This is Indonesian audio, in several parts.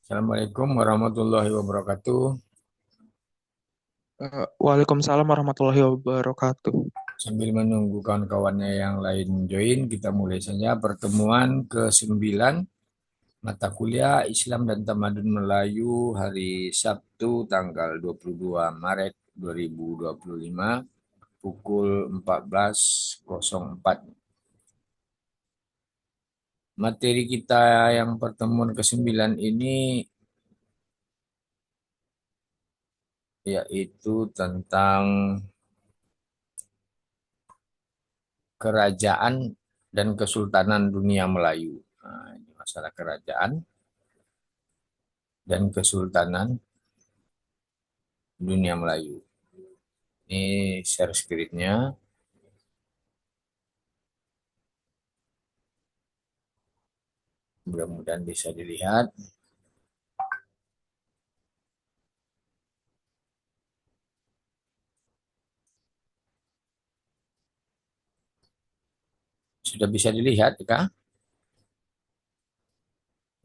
Assalamualaikum warahmatullahi wabarakatuh. Waalaikumsalam warahmatullahi wabarakatuh. Sambil menunggu kawan-kawannya yang lain join, kita mulai saja pertemuan ke-9 mata kuliah Islam dan Tamadun Melayu hari Sabtu tanggal 22 Maret 2025 pukul 14.04. Materi kita yang pertemuan ke-9 ini yaitu tentang kerajaan dan kesultanan dunia Melayu. Nah, ini masalah kerajaan dan kesultanan dunia Melayu. Ini share spiritnya, mudah-mudahan bisa dilihat. Sudah bisa dilihat, Kak?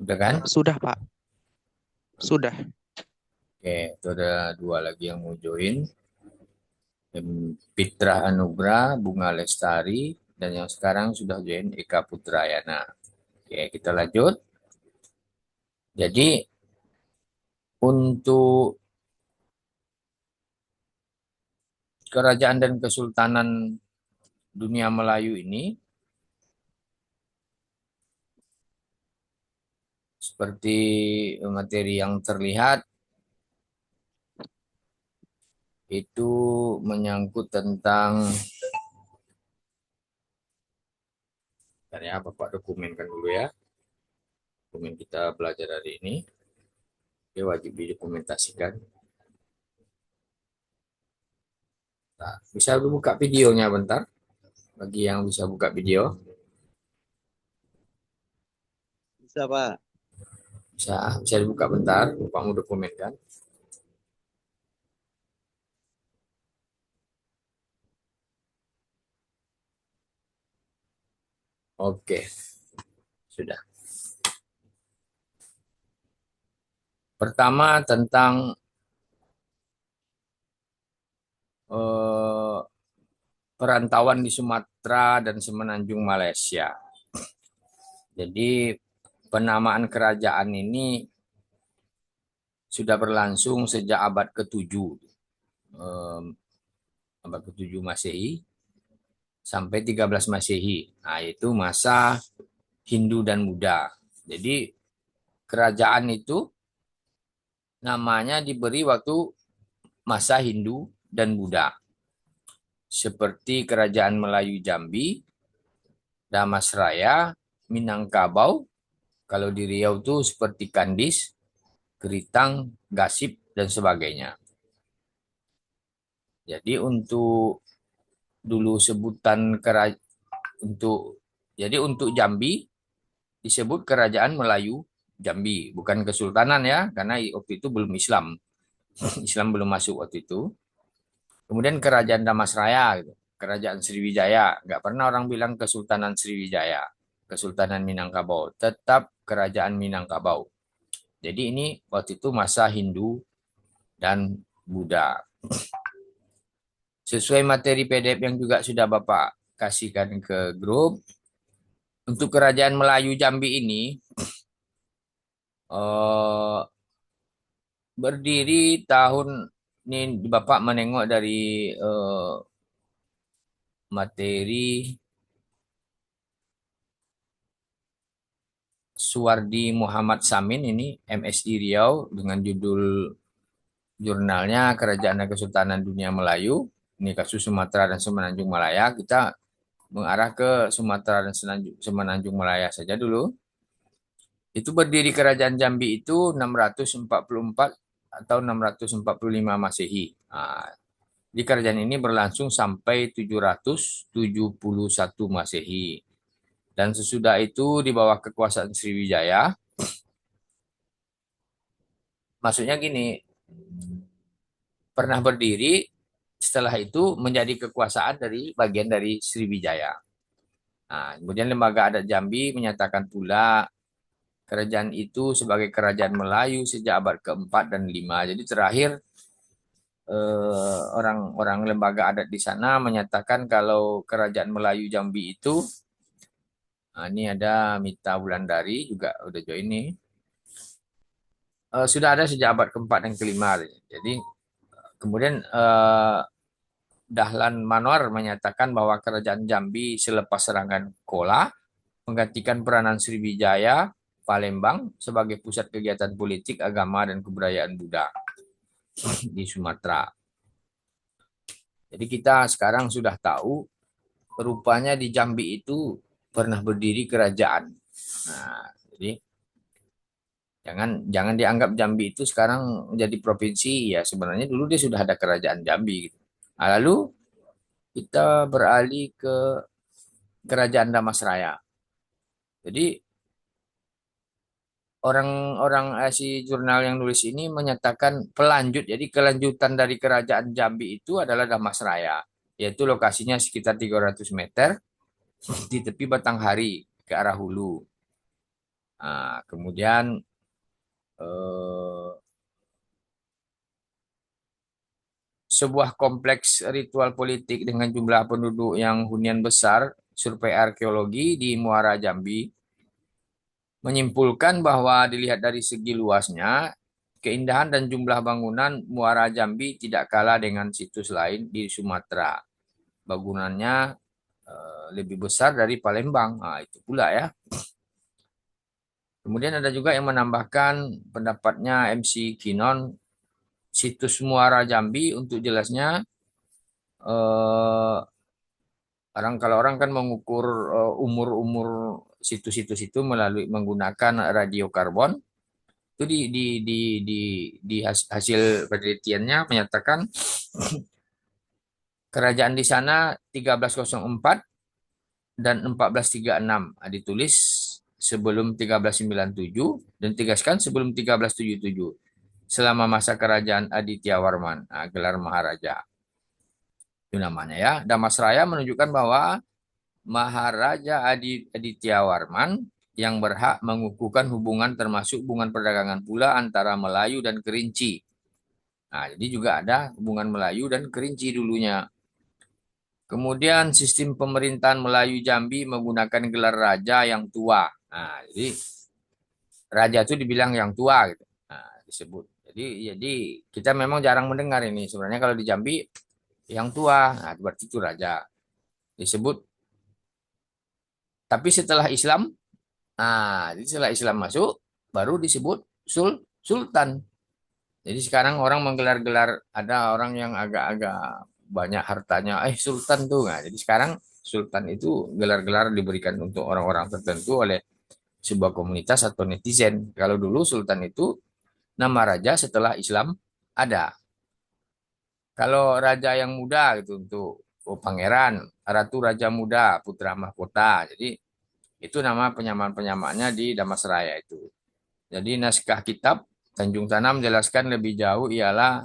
Udah kan? Sudah, Pak. Sudah. Oke, itu ada dua lagi yang mau join. Fitrah Anugrah, Bunga Lestari, dan yang sekarang sudah join Eka Putrayana. Oke, kita lanjut. Jadi, untuk kerajaan dan kesultanan dunia Melayu ini, seperti materi yang terlihat, itu menyangkut tentang ya Bapak dokumenkan dulu ya. Dokumen kita belajar hari ini. Dia wajib didokumentasikan. Nah, bisa buka videonya bentar. Bagi yang bisa buka video, Bisa, Pak. bisa dibuka bentar. Bapak mau dokumenkan. Oke, sudah. Pertama tentang eh, perantauan di Sumatera dan Semenanjung Malaysia. Jadi penamaan kerajaan ini sudah berlangsung sejak abad ke-7. Eh, abad ke-7 Masehi sampai 13 Masehi. Nah, itu masa Hindu dan Buddha. Jadi kerajaan itu namanya diberi waktu masa Hindu dan Buddha. Seperti kerajaan Melayu Jambi, Damasraya, Minangkabau. Kalau di Riau itu seperti Kandis, Keritang, Gasip, dan sebagainya. Jadi untuk dulu sebutan kerajaan untuk jadi untuk Jambi disebut Kerajaan Melayu Jambi, bukan Kesultanan ya, karena waktu itu belum Islam. Islam belum masuk waktu itu. Kemudian Kerajaan Damasraya, gitu. Kerajaan Sriwijaya. Nggak pernah orang bilang Kesultanan Sriwijaya, Kesultanan Minangkabau. Tetap Kerajaan Minangkabau. Jadi ini waktu itu masa Hindu dan Buddha. Sesuai materi PDF yang juga sudah Bapak kasihkan ke grup, untuk Kerajaan Melayu Jambi ini eh, berdiri tahun ini Bapak menengok dari materi Suwardi Muhammad Samin ini MSI Riau dengan judul jurnalnya Kerajaan dan Kesultanan Dunia Melayu. Ini kasus Sumatera dan Semenanjung Malaya. Kita mengarah ke Sumatera dan Semenanjung Malaya saja dulu. Itu berdiri Kerajaan Jambi itu 644 atau 645 Masehi. Nah, di kerajaan ini berlangsung sampai 771 Masehi. Dan sesudah itu di bawah kekuasaan Sriwijaya, maksudnya gini, pernah berdiri, setelah itu menjadi kekuasaan dari bagian dari Sriwijaya. Nah, kemudian Lembaga Adat Jambi menyatakan pula kerajaan itu sebagai kerajaan Melayu sejak abad keempat dan lima. Jadi terakhir orang-orang lembaga adat di sana menyatakan kalau kerajaan Melayu Jambi itu, nah ini ada Mita Wulandari juga udah join ini, sudah ada sejak abad keempat dan kelima. Jadi kemudian Dahlan Manor menyatakan bahwa kerajaan Jambi selepas serangan Kola menggantikan peranan Sriwijaya Palembang sebagai pusat kegiatan politik, agama, dan kebudayaan Buddha di Sumatera. Jadi kita sekarang sudah tahu rupanya di Jambi itu pernah berdiri kerajaan. Nah, jadi jangan jangan dianggap Jambi itu sekarang menjadi provinsi, ya sebenarnya dulu dia sudah ada kerajaan Jambi gitu. Nah, lalu kita beralih ke kerajaan Damasraya. Jadi orang-orang si jurnal yang nulis ini menyatakan pelanjut, jadi kelanjutan dari kerajaan Jambi itu adalah Damasraya, yaitu lokasinya sekitar 300 meter di tepi Batanghari ke arah hulu. Nah, kemudian eh, sebuah kompleks ritual politik dengan jumlah penduduk yang hunian besar, survei arkeologi di Muara Jambi menyimpulkan bahwa dilihat dari segi luasnya, keindahan dan jumlah bangunan Muara Jambi tidak kalah dengan situs lain di Sumatera. Bangunannya lebih besar dari Palembang. Nah, itu pula ya. Kemudian ada juga yang menambahkan pendapatnya MC Kinon, situs Muara Jambi untuk jelasnya eh, kalau orang kan mengukur umur-umur situs-situs itu melalui menggunakan radiokarbon. Itu di hasil penelitiannya menyatakan kerajaan di sana 1304 dan 1436. Nah, ditulis sebelum 1397 dan tegaskan sebelum 1377 selama masa kerajaan Aditya Warman. Nah, gelar Maharaja itu namanya ya. Damasraya menunjukkan bahwa Maharaja Aditya Warman yang berhak mengukuhkan hubungan termasuk hubungan perdagangan pula antara Melayu dan Kerinci. Nah, jadi juga ada hubungan Melayu dan Kerinci dulunya. Kemudian sistem pemerintahan Melayu Jambi menggunakan gelar raja yang tua. Nah, jadi raja itu dibilang yang tua gitu. Nah, disebut. Jadi kita memang jarang mendengar ini. Sebenarnya kalau di Jambi yang tua, nah berarti itu raja. Disebut. Tapi setelah Islam, nah, jadi setelah Islam masuk, baru disebut Sultan. Jadi sekarang orang menggelar-gelar, ada orang yang agak-agak banyak hartanya, Sultan tuh. Nah, jadi sekarang Sultan itu gelar-gelar diberikan untuk orang-orang tertentu oleh sebuah komunitas atau netizen. Kalau dulu Sultan itu nama raja setelah Islam ada. Kalau raja yang muda gitu untuk pangeran, ratu raja muda, putra mahkota. Jadi itu nama penyamaan-penyamaannya di Damasraya itu. Jadi naskah kitab Tanjung Tanah menjelaskan lebih jauh ialah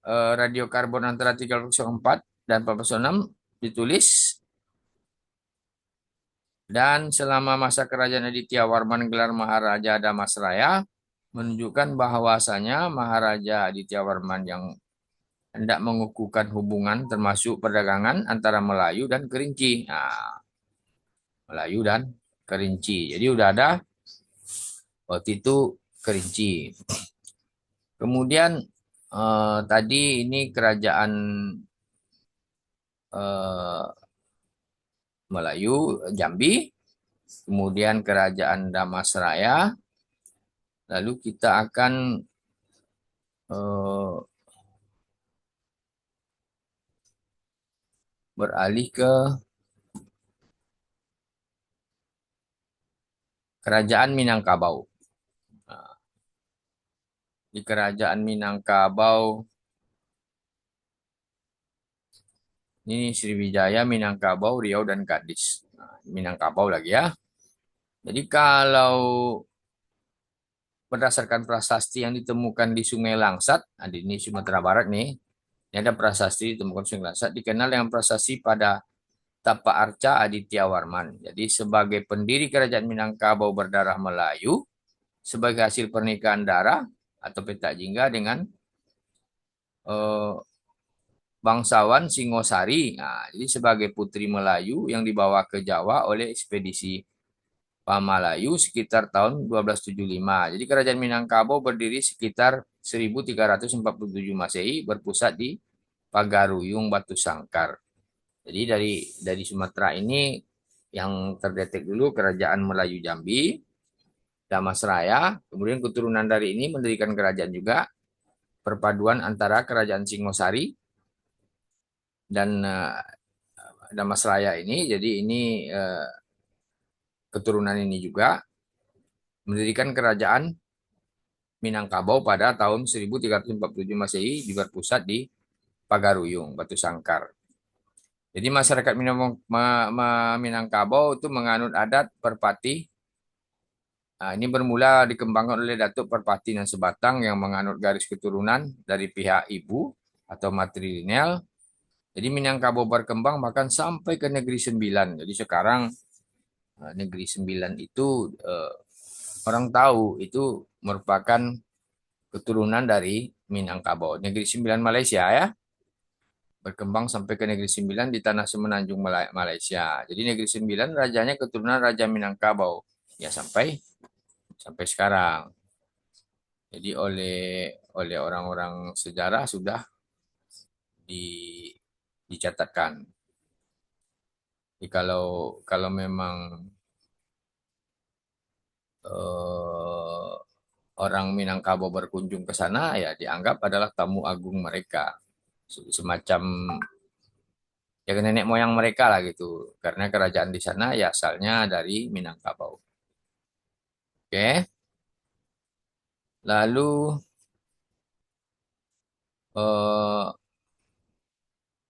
radiokarbon antara 304 dan 406 ditulis dan selama masa kerajaan Aditya Warman gelar Maharaja Damasraya menunjukkan bahwasanya Maharaja Aditya Warman yang hendak mengukuhkan hubungan termasuk perdagangan antara Melayu dan Kerinci. Nah, Melayu dan Kerinci. Jadi udah ada waktu itu Kerinci. Kemudian tadi ini kerajaan eh, Melayu Jambi, kemudian kerajaan Damasraya, lalu kita akan eh, beralih ke kerajaan Minangkabau. Nah, di kerajaan Minangkabau ini Sriwijaya, Minangkabau, Riau, dan Gadis. Nah, Minangkabau lagi ya. Jadi kalau berdasarkan prasasti yang ditemukan di Sungai Langsat, nah di ini Sumatera Barat nih, ini ada prasasti ditemukan Sungai Langsat, dikenal dengan prasasti pada Tapa Arca Aditya Warman. Jadi sebagai pendiri Kerajaan Minangkabau berdarah Melayu, sebagai hasil pernikahan darah atau petak jingga dengan eh, bangsawan Singosari. Nah, jadi sebagai putri Melayu yang dibawa ke Jawa oleh ekspedisi Pamalayu sekitar tahun 1275. Jadi Kerajaan Minangkabau berdiri sekitar 1347 Masehi berpusat di Pagaruyung Batu Sangkar. Jadi dari Sumatera ini yang terdetek dulu Kerajaan Melayu Jambi, Damasraya, kemudian keturunan dari ini mendirikan kerajaan juga, perpaduan antara Kerajaan Singosari dan Damasraya ini. Jadi ini keturunan ini juga mendirikan kerajaan Minangkabau pada tahun 1347 Masehi juga berpusat di Pagaruyung, Batu Sangkar. Jadi masyarakat Minangkabau itu menganut adat Perpati. Nah, ini bermula dikembangkan oleh Datuk Perpati dan Sebatang yang menganut garis keturunan dari pihak ibu atau matrilineal. Jadi Minangkabau berkembang bahkan sampai ke Negeri Sembilan. Jadi sekarang Negeri Sembilan itu orang tahu itu merupakan keturunan dari Minangkabau. Negeri Sembilan Malaysia ya, berkembang sampai ke Negeri Sembilan di tanah semenanjung Malaysia. Jadi Negeri Sembilan rajanya keturunan Raja Minangkabau. Ya sampai sampai sekarang. Jadi oleh orang-orang sejarah sudah di, dicatatkan. Jadi kalau memang eh, orang Minangkabau berkunjung ke sana ya dianggap adalah tamu agung mereka. Semacam ya nenek moyang mereka lah gitu. Karena kerajaan di sana ya asalnya dari Minangkabau. Oke. Lalu eh,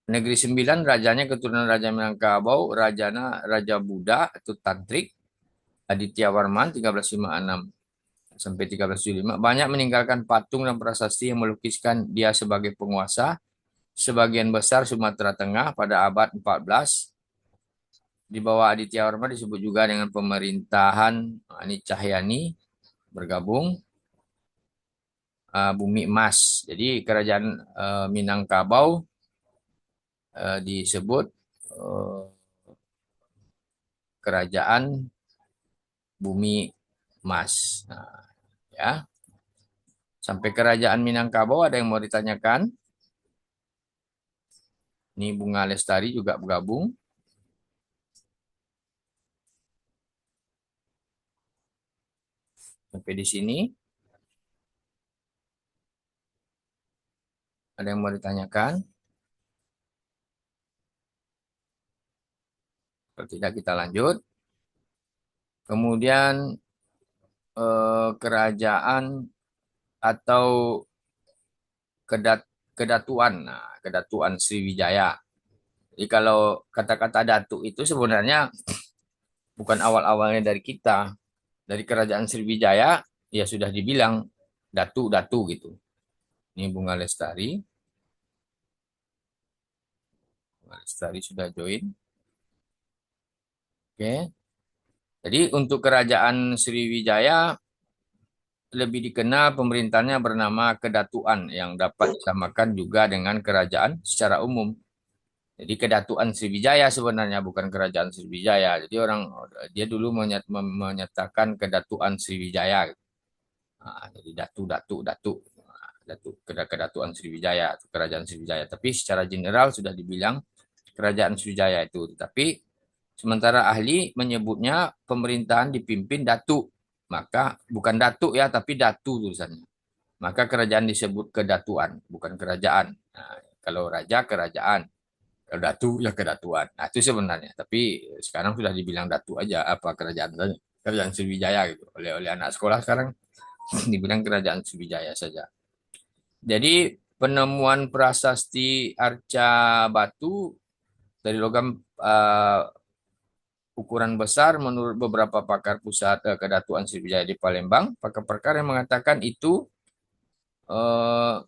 Negeri Sembilan rajanya keturunan Raja Minangkabau, rajana Raja Buddha atau Tantrik Aditya Warman 1356 sampai 1375 banyak meninggalkan patung dan prasasti yang melukiskan dia sebagai penguasa sebagian besar Sumatera Tengah pada abad 14. Di bawah Aditya Warman disebut juga dengan pemerintahan Ani Cahyani bergabung Bumi Emas. Jadi kerajaan Minangkabau disebut eh, kerajaan Bumi Emas. Nah, ya, sampai kerajaan Minangkabau ada yang mau ditanyakan? Ini Bunga Lestari juga bergabung. Sampai di sini ada yang mau ditanyakan? Kalau tidak kita lanjut. Kemudian kerajaan atau kedatuan. Nah, kedatuan Sriwijaya. Jadi kalau kata-kata datu itu sebenarnya bukan awal-awalnya dari kita. Dari kerajaan Sriwijaya ya sudah dibilang datu-datu gitu. Ini Bunga Lestari. Bunga Lestari sudah join. Oke. Jadi untuk kerajaan Sriwijaya lebih dikenal pemerintahnya bernama kedatuan yang dapat disamakan juga dengan kerajaan secara umum. Jadi kedatuan Sriwijaya sebenarnya bukan kerajaan Sriwijaya. Jadi orang dia dulu menyatakan kedatuan Sriwijaya. Nah, jadi datu. Nah, kedatuan Sriwijaya, kerajaan Sriwijaya. Tapi secara general sudah dibilang kerajaan Sriwijaya itu. Tetapi sementara ahli menyebutnya pemerintahan dipimpin datu. Maka bukan datu ya, tapi datu tulisannya. Maka kerajaan disebut kedatuan, bukan kerajaan. Nah, kalau raja kerajaan, kalau datu ya kedatuan. Nah, itu sebenarnya. Tapi sekarang sudah dibilang datu aja apa kerajaan kerajaan Sriwijaya gitu. Oleh anak sekolah sekarang dibilang kerajaan Sriwijaya saja. Jadi penemuan prasasti arca batu dari logam ukuran besar menurut beberapa pakar pusat kedatuan Sriwijaya di Palembang, pakar-pakar yang mengatakan itu eh,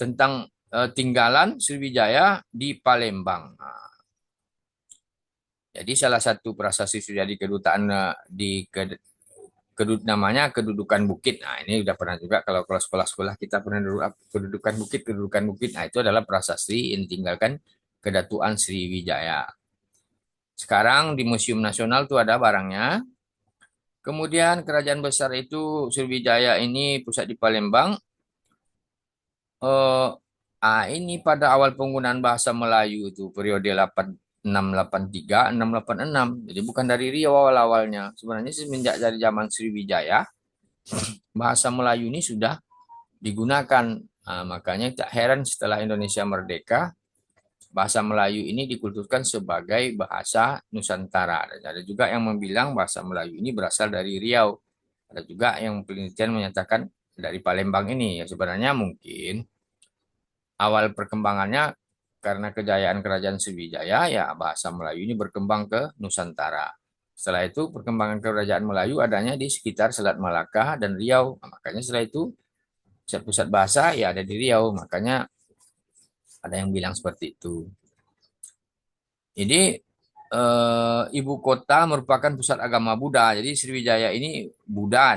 tentang tinggalan Sriwijaya di Palembang. Nah, Jadi salah satu prasasti sudah di kedutaan namanya kedudukan bukit. Nah, ini udah pernah juga kalau sekolah-sekolah kita pernah dulu kedudukan bukit, kedudukan bukit. Nah, itu adalah prasasti yang ditinggalkan Kedatuan Sriwijaya. Sekarang di Museum Nasional tuh ada barangnya. Kemudian kerajaan besar itu Sriwijaya ini pusat di Palembang. Eh, ini pada awal penggunaan bahasa Melayu itu periode 8683, 686. Jadi bukan dari Riau awal-awalnya. Sebenarnya semenjak dari zaman Sriwijaya, bahasa Melayu ini sudah digunakan. Nah, makanya tak heran setelah Indonesia merdeka, bahasa Melayu ini dikulturkan sebagai bahasa Nusantara. Dan ada juga yang membilang bahasa Melayu ini berasal dari Riau. Ada juga yang penelitian menyatakan dari Palembang ini. Ya sebenarnya mungkin awal perkembangannya karena kejayaan kerajaan Sriwijaya, ya bahasa Melayu ini berkembang ke Nusantara. Setelah itu perkembangan kerajaan Melayu adanya di sekitar Selat Malaka dan Riau. Nah, makanya setelah itu pusat-pusat bahasa ya ada di Riau. Makanya ada yang bilang seperti itu. Jadi ibu kota merupakan pusat agama Buddha. Jadi Sriwijaya ini Buddha,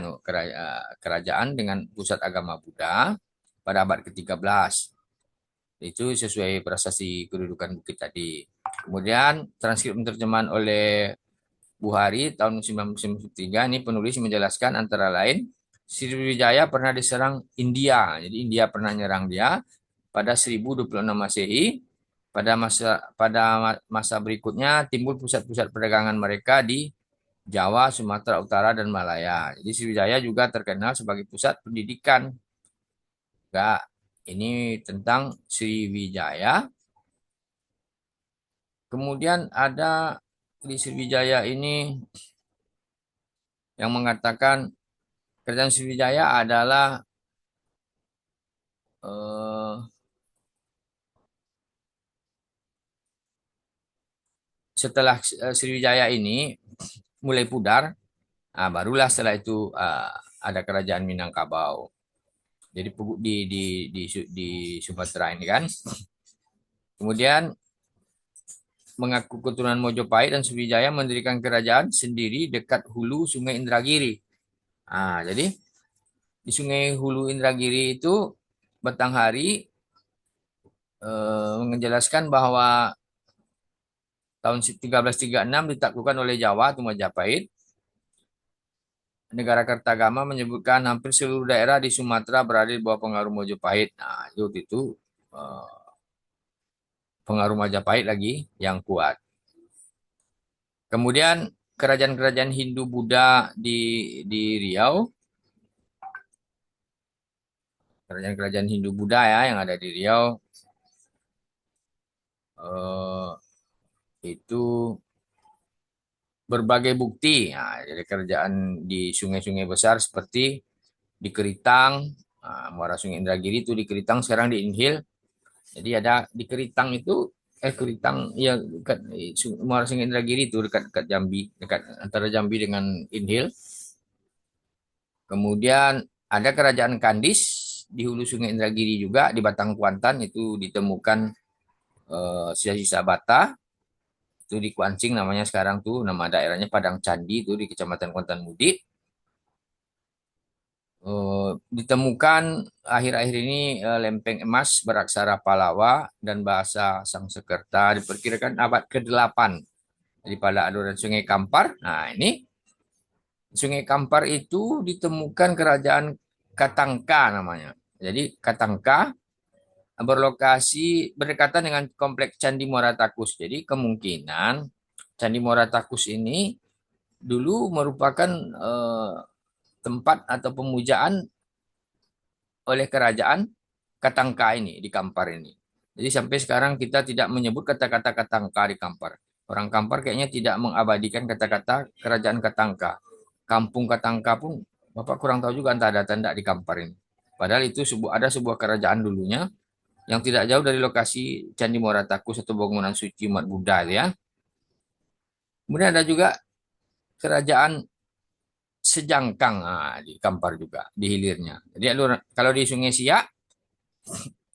kerajaan dengan pusat agama Buddha pada abad ke-13. Itu sesuai prasasti kedudukan bukit tadi. Kemudian transkrip terjemahan oleh Buhari tahun 1993 ini penulis menjelaskan antara lain Sriwijaya pernah diserang India. Jadi India pernah nyerang dia pada 1026 Masehi. Pada masa berikutnya timbul pusat-pusat perdagangan mereka di Jawa, Sumatera Utara, dan Malaya. Jadi Sriwijaya juga terkenal sebagai pusat pendidikan. Enggak, ini tentang Sriwijaya. Kemudian ada di Sriwijaya ini yang mengatakan kerajaan Sriwijaya adalah eh, setelah Sriwijaya ini mulai pudar, barulah setelah itu ada kerajaan Minangkabau. Jadi di Sumatera ini kan. Kemudian mengaku keturunan Mojopahit dan Sriwijaya mendirikan kerajaan sendiri dekat hulu Sungai Indragiri. Jadi di Sungai Hulu Indragiri itu Batanghari menjelaskan bahwa tahun 1336 ditaklukkan oleh Jawa atau Majapahit. Negara Kertagama menyebutkan hampir seluruh daerah di Sumatera berada di bawah pengaruh Majapahit. Nah, itu eh, pengaruh Majapahit lagi yang kuat. Kemudian kerajaan-kerajaan Hindu-Buddha di Riau, kerajaan-kerajaan Hindu-Buddha ya yang ada di Riau eh, itu berbagai bukti. Nah, jadi kerajaan di sungai-sungai besar seperti di Keritang, Muara Sungai Indragiri itu di Keritang, sekarang di Inhil. Jadi ada di Keritang itu, Keritang ya dekat Muara Sungai Indragiri itu dekat Jambi, dekat antara Jambi dengan Inhil. Kemudian ada kerajaan Kandis di hulu Sungai Indragiri juga di Batang Kuantan itu ditemukan sisa-sisa bata itu di Kuancing namanya sekarang tuh nama daerahnya Padang Candi itu di Kecamatan Kuantan Mudik. Ditemukan akhir-akhir ini lempeng emas beraksara Palawa dan bahasa Sangsekerta diperkirakan abad ke-8 daripada aliran Sungai Kampar. Nah, ini Sungai Kampar itu ditemukan kerajaan Katangka namanya. Jadi Katangka berlokasi berdekatan dengan kompleks Candi Muara Takus. Jadi kemungkinan Candi Muara Takus ini dulu merupakan tempat atau pemujaan oleh kerajaan Katangka ini di Kampar ini. Jadi sampai sekarang kita tidak menyebut kata-kata Katangka di Kampar. Orang Kampar kayaknya tidak mengabadikan kata-kata kerajaan Katangka. Kampung Katangka pun Bapak kurang tahu juga entah ada tanda di Kampar ini. Padahal itu ada sebuah kerajaan dulunya yang tidak jauh dari lokasi Candi Muara Takus atau bangunan suci umat Buddha ya. Kemudian ada juga kerajaan Sejangkang di Kampar juga di hilirnya. Jadi kalau di Sungai Siak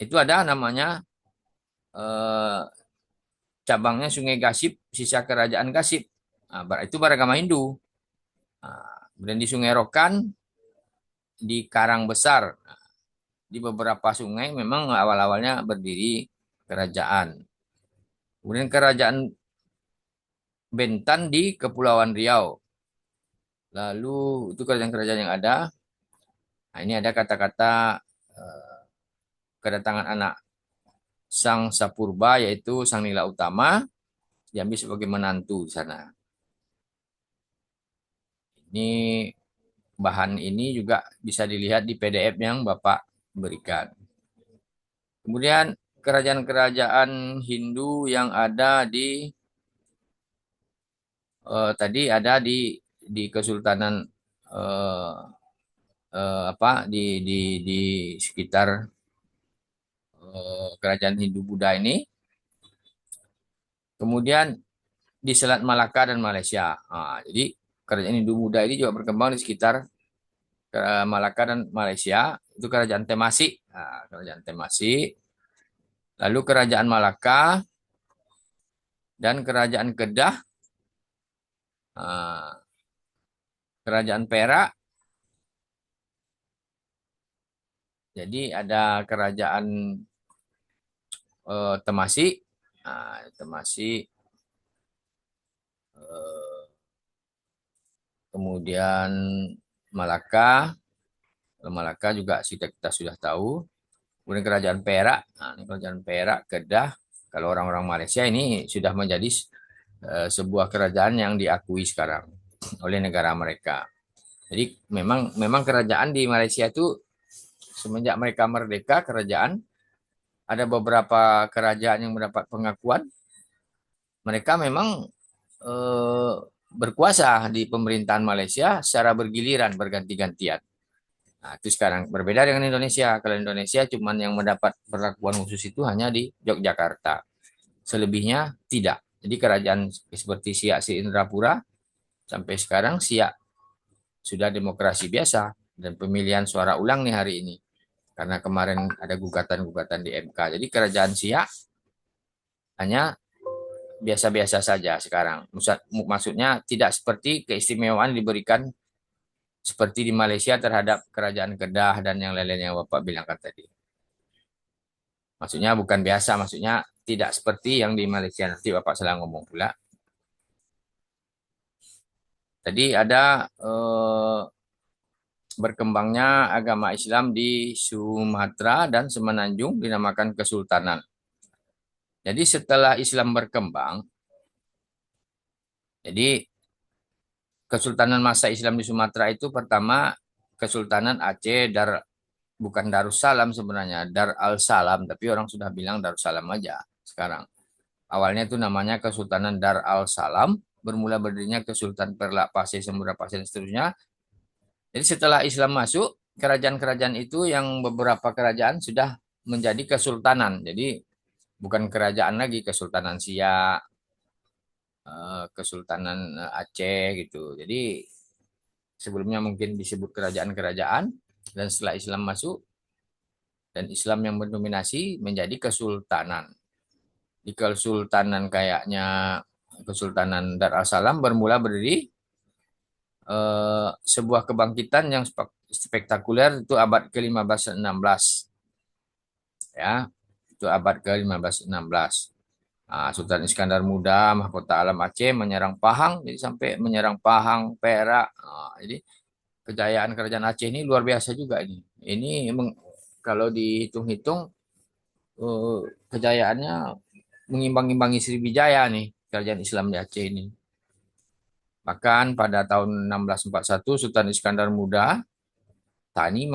itu ada namanya eh, cabangnya Sungai Gasip, sisa kerajaan Gasip. Nah, itu beragama Hindu. Nah, kemudian di Sungai Rokan, di Karang Besar. Nah, di beberapa sungai memang awal-awalnya berdiri kerajaan. Kemudian kerajaan Bentan di Kepulauan Riau. Lalu itu kerajaan-kerajaan yang ada. Nah, ini ada kata-kata eh, kedatangan anak Sang Sapurba yaitu Sang Nila Utama diambil sebagai menantu di sana. Ini bahan ini juga bisa dilihat di PDF yang Bapak berikan. Kemudian kerajaan-kerajaan Hindu yang ada di tadi ada di Kesultanan eh, apa di sekitar kerajaan Hindu Buddha ini. Kemudian di Selat Malaka dan Malaysia. Nah, jadi kerajaan Hindu Buddha ini juga berkembang di sekitar Malaka dan Malaysia. Itu kerajaan Temasi. Nah, kerajaan Temasi. Lalu kerajaan Malaka dan kerajaan Kedah. Nah, kerajaan Perak. Jadi ada kerajaan Temasi. Nah, Temasi. eh, Kemudian Malaka. Malaka juga kita sudah tahu. Kemudian kerajaan Perak. Nah, ini kerajaan Perak, Kedah. Kalau orang-orang Malaysia ini sudah menjadi sebuah kerajaan yang diakui sekarang oleh negara mereka. Jadi memang memang kerajaan di Malaysia itu semenjak mereka merdeka, kerajaan ada beberapa kerajaan yang mendapat pengakuan. Mereka memang eh, berkuasa di pemerintahan Malaysia secara bergiliran, berganti-gantian. Nah, itu sekarang berbeda dengan Indonesia. Kalau Indonesia cuman yang mendapat perlakuan khusus itu hanya di Yogyakarta. Selebihnya tidak. Jadi kerajaan seperti Siak Si Indrapura sampai sekarang Siak sudah demokrasi biasa dan pemilihan suara ulang nih hari ini. Karena kemarin ada gugatan-gugatan di MK. Jadi kerajaan Siak hanya biasa-biasa saja sekarang. Maksudnya tidak seperti keistimewaan diberikan seperti di Malaysia terhadap kerajaan Kedah dan yang lain-lain yang Bapak bilangkan tadi. Maksudnya bukan biasa, maksudnya tidak seperti yang di Malaysia. Nanti Bapak salah ngomong pula. Tadi ada berkembangnya agama Islam di Sumatera dan Semenanjung dinamakan Kesultanan. Jadi setelah Islam berkembang, jadi Kesultanan masa Islam di Sumatera itu pertama Kesultanan Aceh bukan Darussalam sebenarnya, Dar al-Salam, tapi orang sudah bilang Darussalam aja sekarang. Awalnya itu namanya Kesultanan Dar al-Salam, bermula berdirinya Kesultanan Perlak Pasir, Samudra Pasir, dan seterusnya. Jadi setelah Islam masuk, kerajaan-kerajaan itu yang beberapa kerajaan sudah menjadi kesultanan. Jadi bukan kerajaan lagi, Kesultanan Siak, Kesultanan Aceh gitu. Jadi sebelumnya mungkin disebut kerajaan-kerajaan dan setelah Islam masuk dan Islam yang mendominasi menjadi kesultanan. Di kesultanan kayaknya Kesultanan Dar es Salaam bermula berdiri sebuah kebangkitan yang spektakuler itu abad ke-15 dan 16 ya. Itu abad ke-15 dan 16. Nah, Sultan Iskandar Muda, mahkota alam Aceh menyerang Pahang, jadi sampai menyerang Pahang, Perak. Nah, jadi kejayaan kerajaan Aceh ini luar biasa juga ini. Ini kalau dihitung-hitung eh, kejayaannya mengimbangi Sriwijaya nih kerajaan Islam di Aceh ini. Bahkan pada tahun 1641 Sultan Iskandar Muda Tani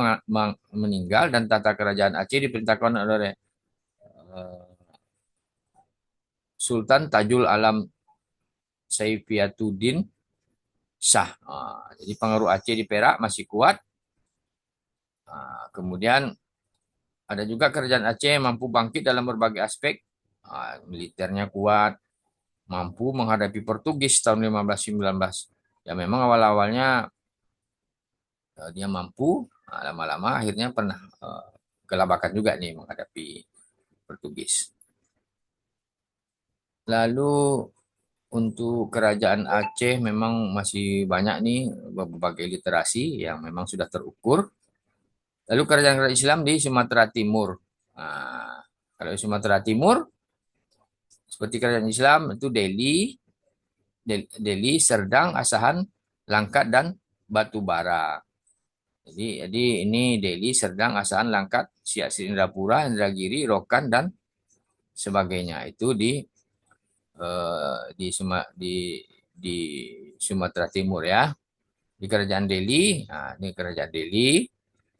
meninggal dan tata kerajaan Aceh diperintahkan oleh eh, Sultan Tajul Alam Saifiatuddin Shah. Jadi pengaruh Aceh di Perak masih kuat. Kemudian ada juga kerajaan Aceh yang mampu bangkit dalam berbagai aspek. Militernya kuat, mampu menghadapi Portugis tahun 1519. Ya memang awal-awalnya dia mampu, lama-lama akhirnya pernah kelabakan juga nih menghadapi Portugis. Lalu untuk kerajaan Aceh memang masih banyak nih berbagai literasi yang memang sudah terukur. Lalu kerajaan Islam di Sumatera Timur. Nah, kalau di Sumatera Timur seperti kerajaan Islam itu Delhi, Serdang, Asahan, Langkat dan Batubara. Jadi ini Delhi, Serdang, Asahan, Langkat, Siak Indrapura, Indragiri, Rokan dan sebagainya. Itu di Sumatera Timur ya. Di kerajaan Delhi, nah, ini kerajaan Delhi,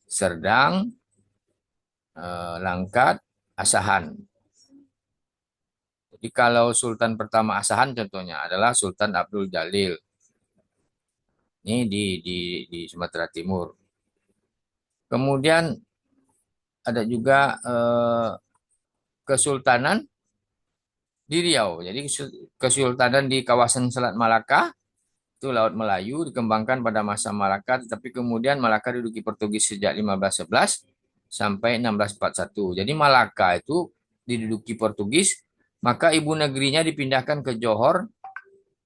Serdang, Langkat, Asahan. Jadi kalau Sultan pertama Asahan contohnya adalah Sultan Abdul Jalil. Ini di Sumatera Timur. Kemudian ada juga Kesultanan di Riau. Jadi Kesultanan di kawasan Selat Malaka itu Laut Melayu dikembangkan pada masa Malaka, tetapi kemudian Malaka diduduki Portugis sejak 1511 sampai 1641. Jadi Malaka itu diduduki Portugis, maka ibu negerinya dipindahkan ke Johor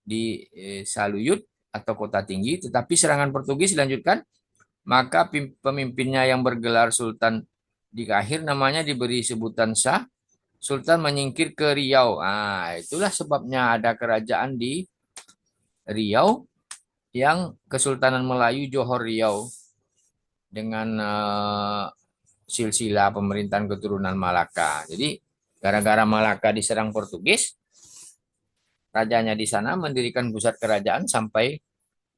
di Saluyut atau Kota Tinggi, tetapi serangan Portugis dilanjutkan, maka pemimpinnya yang bergelar Sultan di akhir namanya diberi sebutan Shah. Sultan menyingkir ke Riau. Ah, itulah sebabnya ada kerajaan di Riau yang Kesultanan Melayu Johor Riau dengan silsilah pemerintahan keturunan Malaka. Jadi gara-gara Malaka diserang Portugis, rajanya di sana mendirikan pusat kerajaan sampai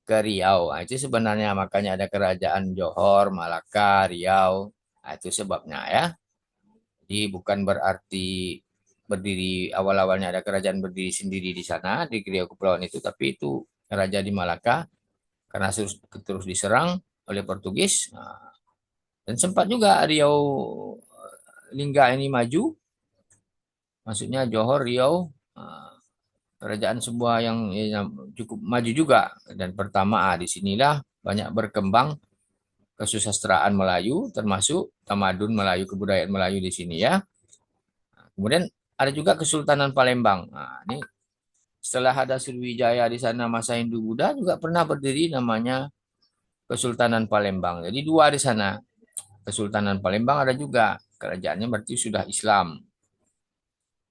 ke Riau. Nah, itu sebenarnya makanya ada kerajaan Johor, Malaka, Riau. Nah, itu sebabnya ya. Jadi bukan berarti berdiri awal-awalnya ada kerajaan berdiri sendiri di sana di Riau Kepulauan itu, tapi itu raja di Malaka karena terus diserang oleh Portugis. Nah, dan sempat juga Riau Lingga ini maju, maksudnya Johor Riau, kerajaan sebuah yang cukup maju juga. Dan pertama disinilah banyak berkembang kesusastraan Melayu, termasuk tamadun Melayu, kebudayaan Melayu di sini ya. Kemudian ada juga Kesultanan Palembang. Nah, ini setelah ada Sriwijaya di sana masa Hindu Buddha juga pernah berdiri namanya Kesultanan Palembang. Jadi dua di sana. Kesultanan Palembang ada juga. Kerajaannya berarti sudah Islam.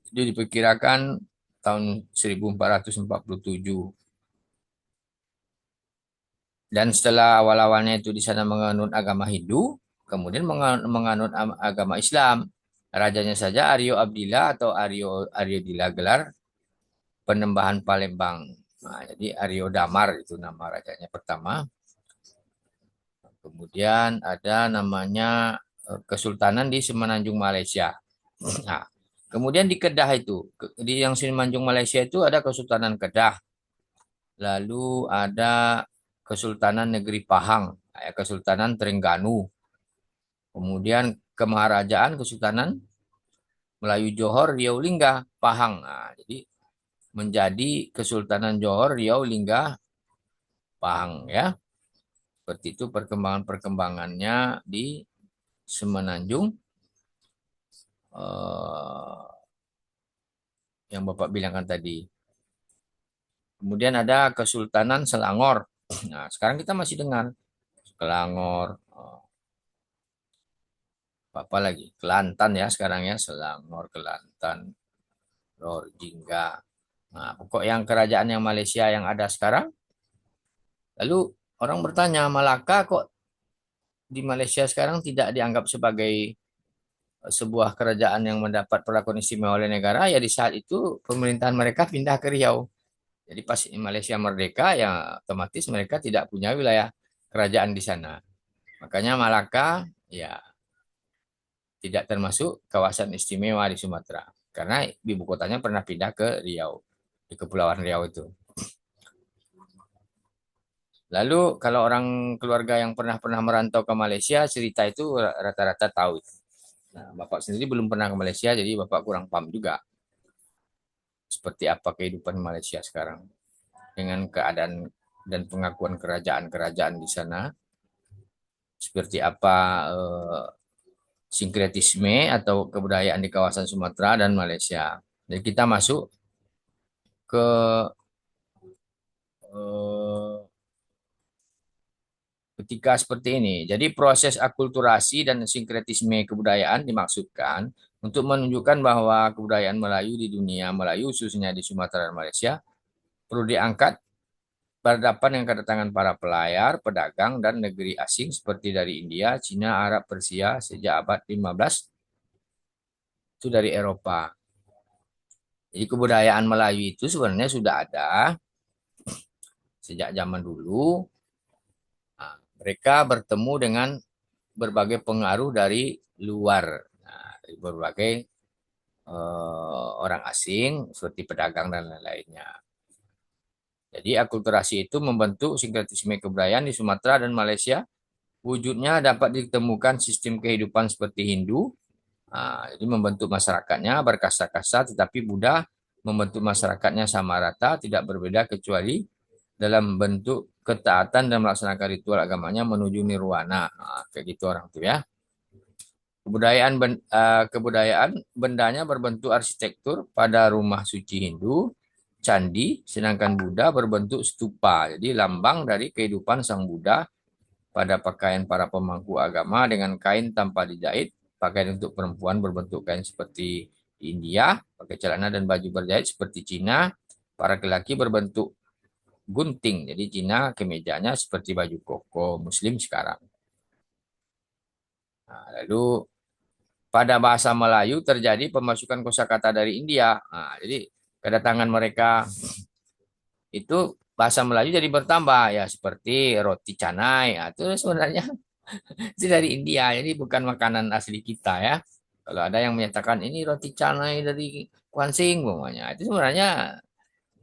Itu diperkirakan tahun 1447. Dan setelah awal-awalnya itu di sana menganut agama Hindu, kemudian menganut agama Islam. Rajanya saja Aryo Abdillah atau Aryo Dila gelar Penembahan Palembang. Nah, jadi Aryo Damar itu nama rajanya pertama. Kemudian ada namanya Kesultanan di Semenanjung Malaysia. Nah, kemudian di Kedah itu, di yang Semenanjung Malaysia itu ada Kesultanan Kedah. Lalu ada Kesultanan Negeri Pahang, Kesultanan Terengganu. Kemudian Kemaharajaan Kesultanan Melayu Johor Riau Lingga Pahang. Nah, jadi menjadi Kesultanan Johor Riau Lingga Pahang ya. Seperti itu perkembangan-perkembangannya di Semenanjung yang Bapak bilangkan tadi. Kemudian ada Kesultanan Selangor. Nah, sekarang kita masih dengar Selangor, apa lagi? Kelantan ya sekarang ya, Selangor, Kelantan, Lor, Jingga. Nah, pokok yang kerajaan yang Malaysia yang ada sekarang. Lalu orang bertanya, Malaka kok di Malaysia sekarang tidak dianggap sebagai sebuah kerajaan yang mendapat perlakuan istimewa oleh negara? Ya di saat itu pemerintahan mereka pindah ke Riau. Jadi pas Malaysia merdeka ya otomatis mereka tidak punya wilayah kerajaan di sana. Makanya Malaka ya tidak termasuk kawasan istimewa di Sumatera. Karena ibu kotanya pernah pindah ke Riau, di Kepulauan Riau itu. Lalu kalau orang keluarga yang pernah merantau ke Malaysia, cerita itu rata-rata tahu. Nah, Bapak sendiri belum pernah ke Malaysia, jadi Bapak kurang paham juga seperti apa kehidupan Malaysia sekarang dengan keadaan dan pengakuan kerajaan-kerajaan di sana, seperti apa sinkretisme atau kebudayaan di kawasan Sumatera dan Malaysia. Jadi kita masuk ke eh, ketika seperti ini. Jadi proses akulturasi dan sinkretisme kebudayaan dimaksudkan untuk menunjukkan bahwa kebudayaan Melayu di dunia Melayu, khususnya di Sumatera dan Malaysia, perlu diangkat berhadapan dengan kedatangan para pelayar, pedagang, dan negeri asing seperti dari India, Cina, Arab, Persia sejak abad 15 itu dari Eropa. Jadi kebudayaan Melayu itu sebenarnya sudah ada sejak zaman dulu. Nah, mereka bertemu dengan berbagai pengaruh dari luar, nah, dari berbagai orang asing seperti pedagang dan lain-lainnya. Jadi akulturasi itu membentuk sinkretisme kebudayaan di Sumatera dan Malaysia. Wujudnya dapat ditemukan sistem kehidupan seperti Hindu, nah, jadi membentuk masyarakatnya berkasta-kasta, tetapi Buddha membentuk masyarakatnya sama rata, tidak berbeda kecuali dalam bentuk ketaatan dan melaksanakan ritual agamanya menuju nirwana. Nah, kayak gitu orang tuh ya. Kebudayaan bendanya berbentuk arsitektur pada rumah suci Hindu, candi, sedangkan Buddha berbentuk stupa. Jadi lambang dari kehidupan Sang Buddha pada pakaian para pemangku agama dengan kain tanpa dijahit. Pakaian untuk perempuan berbentuk kain seperti di India, pakai celana dan baju berjahit seperti Cina. Para laki-laki berbentuk gunting. Jadi Cina kemejanya seperti baju koko Muslim sekarang. Nah, lalu pada bahasa Melayu terjadi pemasukan kosakata dari India. Nah, jadi kedatangan mereka itu bahasa Melayu jadi bertambah ya seperti roti canai. Nah, itu sebenarnya itu dari India. Jadi bukan makanan asli kita ya. Kalau ada yang menyatakan ini roti canai dari Kuansing pokoknya. Itu sebenarnya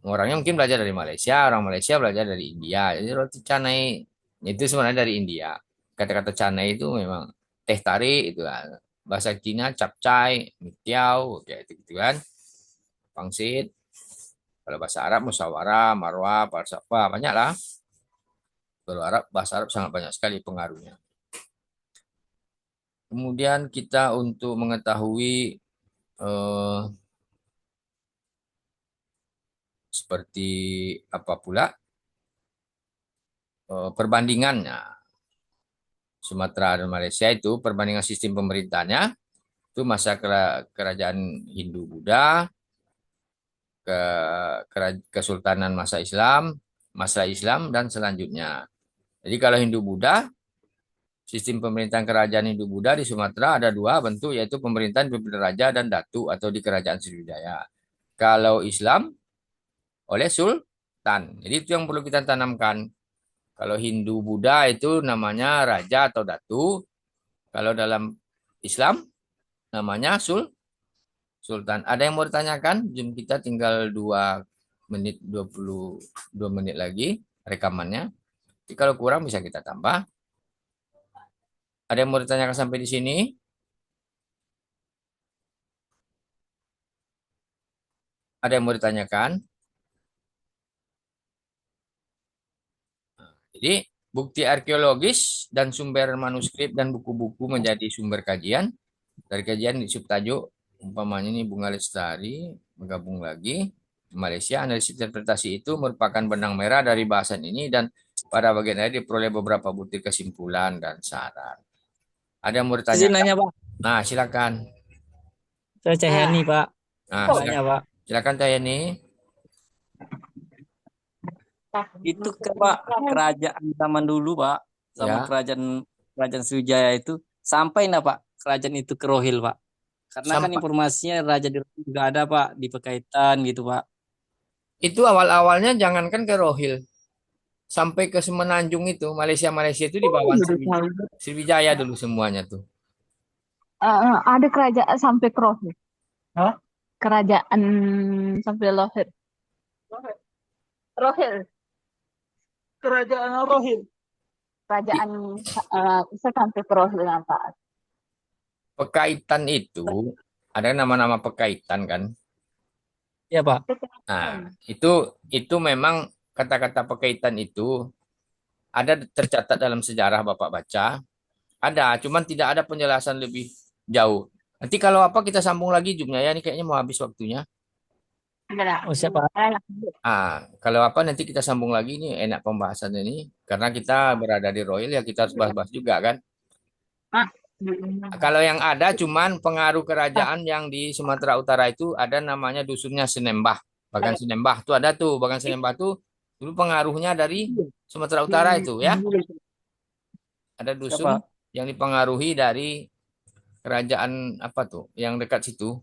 orangnya mungkin belajar dari Malaysia, orang Malaysia belajar dari India. Jadi roti canai itu sebenarnya dari India. Kata-kata canai itu memang teh tarik itu kan. Bahasa Cina capcay, mitiao, kayak itu gitu kan. Pangsit. Kalau bahasa Arab musyawarah, marwah, falsafah, banyak lah. Kalau Arab, bahasa Arab sangat banyak sekali pengaruhnya. Kemudian kita untuk mengetahui eh, seperti apa pula perbandingannya Sumatera dan Malaysia itu perbandingan sistem pemerintahnya itu masa kerajaan Hindu Buddha ke Kesultanan masa Islam dan selanjutnya. Jadi kalau Hindu Buddha sistem pemerintahan kerajaan Hindu Buddha di Sumatera ada dua bentuk yaitu pemerintahan pimpinan raja dan datu atau di kerajaan Sriwijaya. Kalau Islam oleh sultan. Jadi itu yang perlu kita tanamkan. Kalau Hindu Buddha itu namanya raja atau datu. Kalau dalam Islam namanya sultan. Ada yang mau ditanyakan? Jam kita tinggal 2 menit 22 menit lagi rekamannya. Jadi kalau kurang bisa kita tambah. Ada yang mau ditanyakan sampai di sini? Ada yang mau ditanyakan? Jadi bukti arkeologis dan sumber manuskrip dan buku-buku menjadi sumber kajian. Dari kajian di subtajuk, umpamanya ini Bunga Lestari, bergabung lagi. Malaysia, analisis interpretasi itu merupakan benang merah dari bahasan ini dan pada bagian akhir diperoleh beberapa butir kesimpulan dan saran. Ada yang mau Izin ditanyakan? nanya Pak, Nah, silakan. saya Cahyani Pak, Nah, banyak Pak. silakan saya nih. Itu ke Pak kerajaan zaman dulu Pak, sama Ya, kerajaan kerajaan Sriwijaya itu sampai enggak Pak kerajaan itu ke Rohil Pak? Karena kan sampai informasinya raja di Rohil juga ada Pak di Pekaitan gitu Pak. itu awal-awalnya jangankan ke Rohil, sampai ke Semenanjung itu, Malaysia itu di bawah Sriwijaya dulu semuanya tuh. Ada kerajaan sampai Krohi. Hah? Kerajaan sampai Lohir. Rohil. Kerajaan Rohil. Kerajaan sampai Rohil apa? Pekaitan itu ada nama-nama pekaitan kan. Iya Pak. Nah, itu memang kata-kata pekaitan itu ada tercatat dalam sejarah Bapak baca. Ada, cuman tidak ada penjelasan lebih jauh. Nanti kalau apa kita sambung lagi Jumnya ya, ini kayaknya mau habis waktunya. Enggak. Oh, siapa? Kalau apa nanti kita sambung lagi nih enak pembahasannya ini karena kita berada di Royal ya kita harus bahas-bahas juga kan. Kalau yang ada cuman pengaruh kerajaan yang di Sumatera Utara itu ada namanya dusunnya Senembah. Bagan Senembah tuh ada tuh, Bagan Senembah tuh dulu pengaruhnya dari Sumatera Utara itu ya. Ada dusun Siapa? yang dipengaruhi dari kerajaan apa tuh yang dekat situ.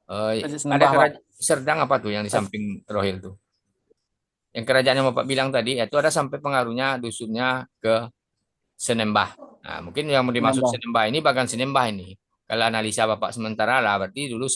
Ada Senembah, Pak. Serdang apa tuh yang di samping Rohil tuh. Yang kerajaan yang Bapak bilang tadi itu ada sampai pengaruhnya dusunnya ke Senembah. Nah, mungkin yang dimaksud Senembah. Senembah ini Bagan Senembah ini. Kalau analisa Bapak sementara lah berarti dulu